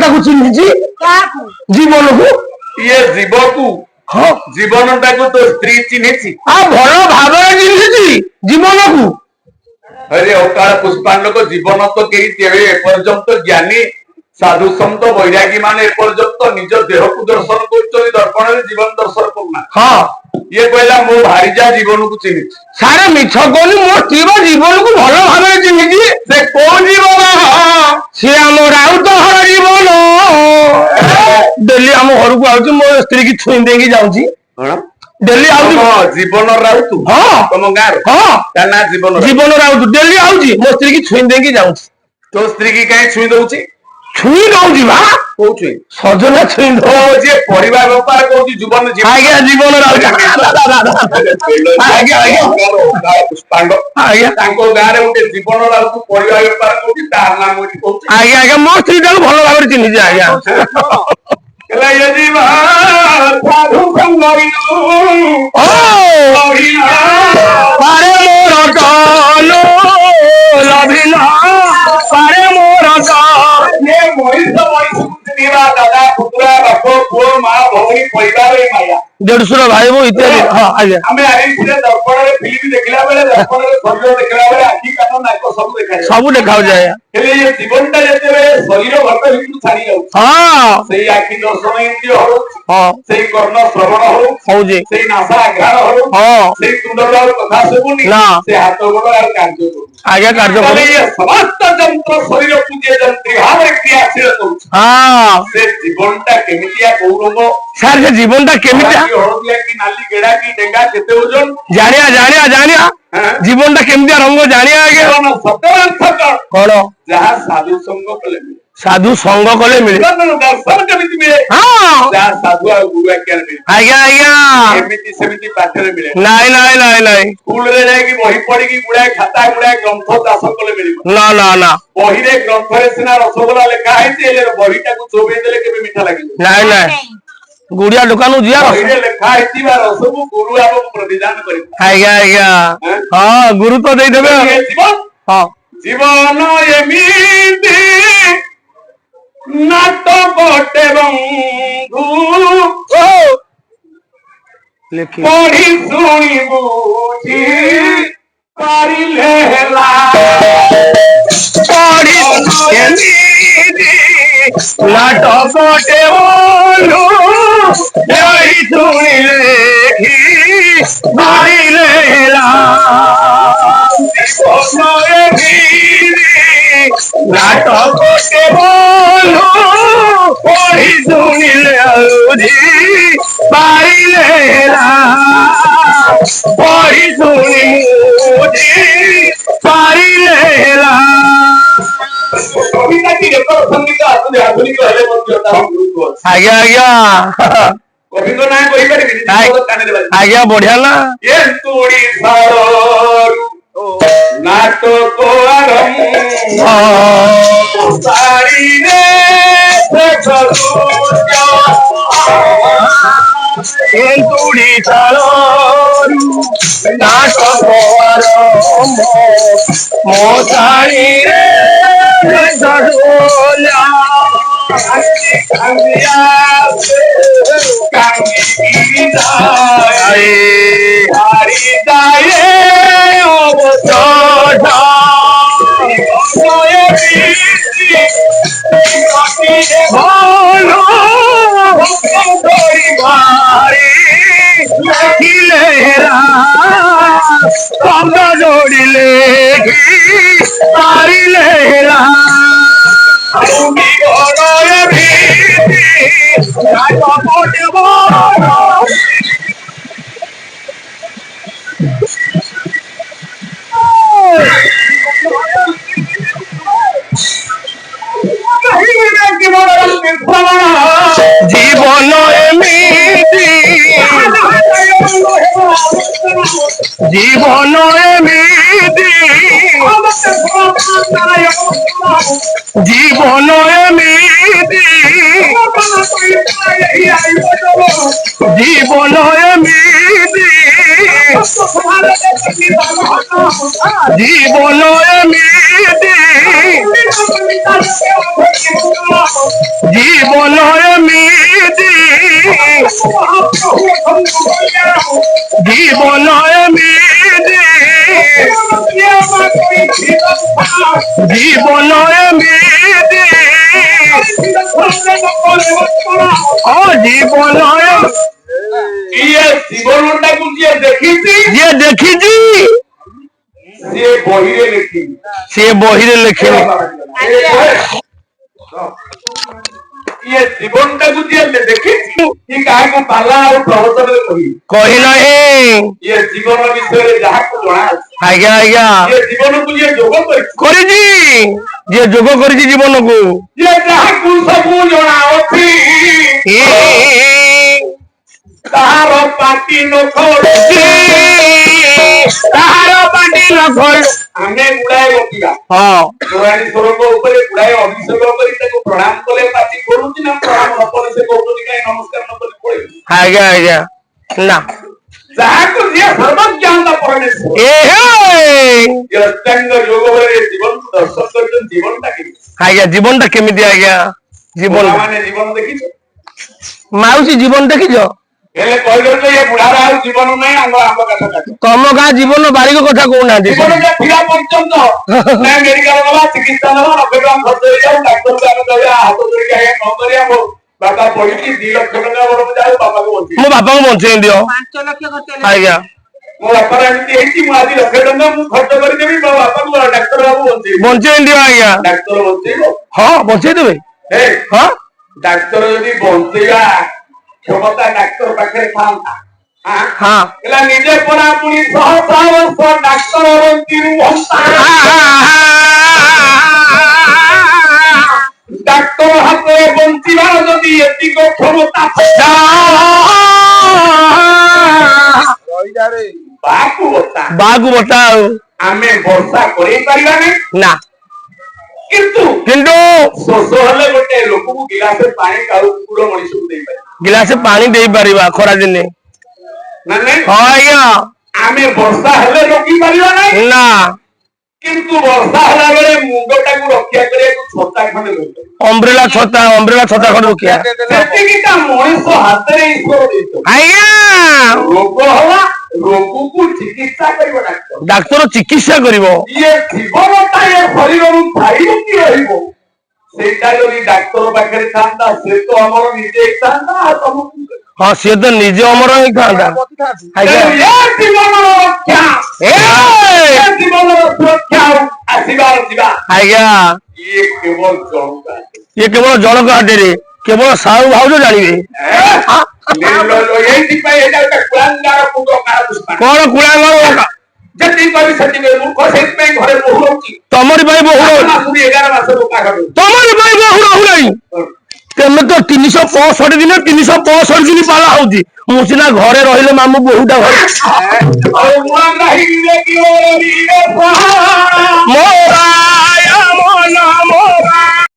ତାକୁ ଚିହ୍ନିଛି ଜୀବନକୁ ଇଏ ଜୀବକୁ ହଁ ଜୀବନଟାକୁ ତୋ ସ୍ତ୍ରୀ ଚିହ୍ନିଛି ଭଲ ଭାବରେ ଚିହ୍ନିଛି ଜୀବନକୁ अरे अकाल पुष्पांडक जीवन तो कई तेरे एपर्यंत ज्ञानी साधु संत वैरागी मान एपर्यंत निज देह को दर्शन कर दर्पण जीवन दर्शन करना हाँ ये कहला मो भारीजा जीवन को चिन्ह सारे मिछ कहनी मो स्त्री जीवन को भल भाव चिन्हिची से कौन जीवन सी आम राउत घर जीवन डेली आम घर को आउची मो स्त्री की छुई देकी जाउची डेली आउची जीवन राउत हाँ तुम गाँव हाँ ना जीवन जीवन राउत डेली आउची मो स्त्री की छुई देकी जाउची तो स्त्री की कहीं छुई दउची छुई दउची बा को छुई सजना छुई दो जे परिवार व्यापार कहूची जीवन आज्ञा जीवन राउची आज्ञा आज्ञा पुष्पांड आज्ञा तांको गारे उठे जीवन राउत परिवार व्यापार कहूची तार नाम मोटी कहूची आज्ञा आज्ञा मो स्त्री ताको भल भाବରେ चिन्हिची आज्ञा कला ये जीवन साधु संगरिनु ओ पारे मोर कालो लभिना पारे मोर ये मोहित निवा दादा पुत्रा बापो पुओ मां भौणी परिवार माया देढ़सुर भाई वो इत्यादि हां आज्ञा हमें आरे दर्पण रे फिल्म देखला बेले दर्पण रे शरीर देखला बेले आखी कान नाक सब देखा जाए हेले ये जीवनटा जेते शरीर घट हितु छाड़ी जाउ हां सेई आखी दर्शन इंद्रिय हो हां सेई कर्ण श्रवण हो जे सेई नासा आघ्राण हो हां सेई तुंडर कथा सुबुनी ना से हाथ गोड़ और कार्य करू आज्ञा कार्य करू ये समस्त जंत्र शरीर पूजे जंत्री भाव क्रियाशील करू हां से जीवनटा केमितिया गौरव सर से जीवनटा केमितिया हळदिया की नाली गेडा की डेंगा केते ओजन जानिया जीवनटा केमितिया रंग जानिया आगे सत्यर्थ कोन जहा साधु संग कले मिले दर्शन केमिति मिले हां जहा साधु आ गुरु आज्ञा मिले आज्ञा एमिति सेमिति पाठरे मिले नहीं स्कूल रे जाय की बही पढ़ी की गुडा खाता गुडा ग्रंथ दास कले मिलिबो ना बही रे ग्रंथ रे सिना रसगोला लेखा है ले बहीटा को चोबे देले केबे मीठा लागिबो नहीं गुड़िया दुकान जिया बही लेखा है रसगु गुरु आपको प्रतिदान करि आज्ञा हां गुरु तो दे देबे जीवन हां जीवन एमिति नाटक गोटे बंधु पढ़ी शुणी बुझी पारिले हेला पढ़ी नाटक गोटे बंधु पढ़ी शुणिले पारिले हेला नाटक गोटे बंधु पढ़ी शुणिले पारिले हेला पढ़ी शुणी पारिले हेला कविता की रेकर्ड संगीत आधुनिक हेले मध्य गुरु आज्ञा कवि को ना कहि परिबि आज्ञा बढ़िया ना ये तोड़ी सारू नाटक आरंभ सारी रे तुड़ी सारू नाटक आरंभ मोसारी रे सडोला हरि दाये जोड़िले पारिलेला जीवन एमिति जीवन एमिति जीवन एमिति जीवन एमिति जीवन एमिति জীবন এমিতি জীবন এমিতি জীবন এমিতি জীবন ଇଏ ଜୀବନଟାକୁ ଯିଏ ଦେଖିଛି ଯିଏ ଦେଖିଛି ସିଏ ବହିରେ ଲେଖିନି। ସିଏ ବହିରେ ଲେଖିନି। ଇଏ ଜୀବନଟାକୁ ଯିଏ ଦେଖିଛି କି କାହାକୁ ପାଲା ଆଉ ପ୍ରବଚନରେ କହି ନାହିଁ। ଇଏ ଜୀବନ ବିଷୟରେ ଯାହାକୁ ଜଣା ଅଛି ଆଜ୍ଞା ଆଜ୍ଞା ଇଏ ଜୀବନକୁ ଯିଏ ଯୋଗ କରିଛି ଯିଏ ଯୋଗ କରିଛି ଜୀବନକୁ ଯିଏ ଯାହାକୁ ସବୁ ଜଣା ଅଛି ତାହାର ପାଟି ନଖ ତାହାର ପାଟି ନଖ ଆମେ ଗୁଡାଏ ଗପିବା। ହଁ ପୁରାଣୀ ସ୍ୱରୂପ ଉପରେ ଗୁଡାଏ ଅଭିଷେକ କରି ତାକୁ ପ୍ରଣାମ କଲେ ପାଟି କରୁଛି ନା ପ୍ରଣାମ ନ କଲେ ସେ କହୁଛନ୍ତି କାହିଁ ନମସ୍କାର ନ କରି ପଳେଇବି। ଆଜ୍ଞା ଆଜ୍ଞା ନା ଯାହାକୁ ଯିଏ ସର୍ବଜ୍ଞାନ ପରମେଶ୍ୱର ଅଷ୍ଟାଙ୍ଗ ଯୋଗ ବଳରେ ଜୀବନକୁ ଦର୍ଶନ କରିଛନ୍ତି ଜୀବନଟା କେମିତି ଆଜ୍ଞା ଜୀବନଟା କେମିତି ଆଜ୍ଞା ଜୀବନ ମାନେ ଜୀବନ ଦେଖିଛ ମାଉସୀ ଜୀବନ ଦେଖିଛ ହେଲେ କହିଲେ ଯେ ଏ ବୁଢାର ଆଉ ଜୀବନ ନାହିଁ ଆମ୍ବ ଆମ୍ବ କାଠ କାଟ ତମ ଗାଁ ଜୀବନ ବାରିକ କଥା କହୁନାହାନ୍ତି ଜୀବନଟା ଥିଲା ପର୍ଯ୍ୟନ୍ତ ନା ମେଡିକାଲ ଗଲା ଚିକିତ୍ସା ନେବା 90 ଟଙ୍କା ଖର୍ଚ୍ଚ ହେଇଯାଉ ଡାକ୍ତରକୁ ଆମେ କହିବା ହାତ ଧରିକି ଆଜ୍ଞା କଣ କରିବା ମୋ ବାପା ପଡିକି 2 ଲକ୍ଷ ଟଙ୍କା ବରଂ ଯାଉ ବାପାକୁ ବଞ୍ଚେଇ ମୋ ବାପାଙ୍କୁ ବଞ୍ଚେଇ ଦିଅ 5 ଲକ୍ଷ ଖର୍ଚ୍ଚ ଆଜ୍ଞା ମୋ ବାପାର ଏମିତି ହେଇଛି ମୁଁ ଆଜି 1 ଲକ୍ଷ ଟଙ୍କା ମୁଁ ଖର୍ଚ୍ଚ କରିଦେବି ମୋ ବାପାକୁ ଡାକ୍ତର ବାବୁ ବଞ୍ଚେଇ ଦିଅ ଆଜ୍ଞା ଡାକ୍ତର ବଞ୍ଚେଇବ ହଁ ବଞ୍ଚେଇ ଦେବେ ହଁ ଡାକ୍ତର ଯଦି ବଞ୍ଚେଇବା କ୍ଷମତା ଡାକ୍ତର ପାଖରେ ଥାନ୍ତା ହଁ ହେଲା ନିଜେ ପରାପୁଣି ଶହ ଶହ ବର୍ଷ ଡାକ୍ତର ଡାକ୍ତର ହାତରେ ବଞ୍ଚିବାର ଯଦି ଏତିକ କ୍ଷମତା ବାହାକୁ ବତା ଆଉ ଆମେ ବର୍ଷା କରେଇ ପାରିବା ନା କିନ୍ତୁ କିନ୍ତୁ ଶୋଷ ହେଲେ ଗୋଟେ ଲୋକକୁ ଗିଲାସେ ପାଣି କାଉ କୁକୁର ମଣିଷକୁ ଦେଇପାରିବା ଗିଲାସେ ପାଣି ଦେଇପାରିବା ଖରା ଦିନେ ନା ନାଇଁ ହଁ ଆଜ୍ଞା ଆମେ ବର୍ଷା ହେଲେ ରୋକି ପାରିବା ନାହିଁ ନା କିନ୍ତୁ ବର୍ଷା ହେଲା ବେଳେ ମୁଣ୍ଡଟାକୁ ରକ୍ଷା କରିବାକୁ ଛତା ଖଣ୍ଡେ ଅମ୍ବ୍ରେଲା ଛତା ଖଣ୍ଡେ ରଖିବା ସେତିକିଟା ମଣିଷ ହାତରେ ଈଶ୍ୱର ଦେଇଛନ୍ତି ଆଜ୍ଞା ରୋଗ ହେଲା ରୋଗକୁ ଚିକିତ୍ସା କରିବ ଡାକ୍ତର ଚିକିତ୍ସା କରିବ ଇଏ ଜୀବନଟା ଏ ଶରୀରରୁ ଛାଡ଼ିବ କି ରହିବ ସେଇଟା ଯଦି ଡାକ୍ତର ପାଖରେ ଥାନ୍ତା ସେ ତ ଆମର ନିଜେ ହେଇଥାନ୍ତା ଆଉ ତମକୁ ହଁ ସିଏ ତ ନିଜେ ଅମର ହେଇଥାନ୍ତା ଜୀବନର ରକ୍ଷା ଜୀବନର ସୁରକ୍ଷା ଆସିବାର ଯିବା ଆଜ୍ଞା ଇଏ କେବଳ ଜଣକା ଇଏ କେବଳ ଜଣକ ହାତରେ କେବଳ ସାହୁ ଭାଉଜ ଜାଣିବେ ଏଇଥିପାଇଁ ଏଇଟା ଗୋଟେ କୁଳାଙ୍ଗାର କୁଣ୍ଡ କାଳ ପୁଷ୍ପାଣ କଣ କୁଳାଙ୍ଗ ଯେତିକି କହିବି ସେତିକି ମୂର୍ଖ ସେଇଥିପାଇଁ ଘରେ ବୋହୁ ରହୁଛି ତମରି ପାଇଁ ବୋହୁ 11 ମାସ ବୋକା ଘରେ ତମରି ପାଇଁ ବୋହୁ ରହୁନାହିଁ ତେମେ ତ 365 ଦିନ 365 ଦିନ ପାଲା ହଉଛି ମୁଁ ସିନା ଘରେ ରହିଲେ ମାମୁଁ ବୋହୁଟା ଘରେ ମୋରା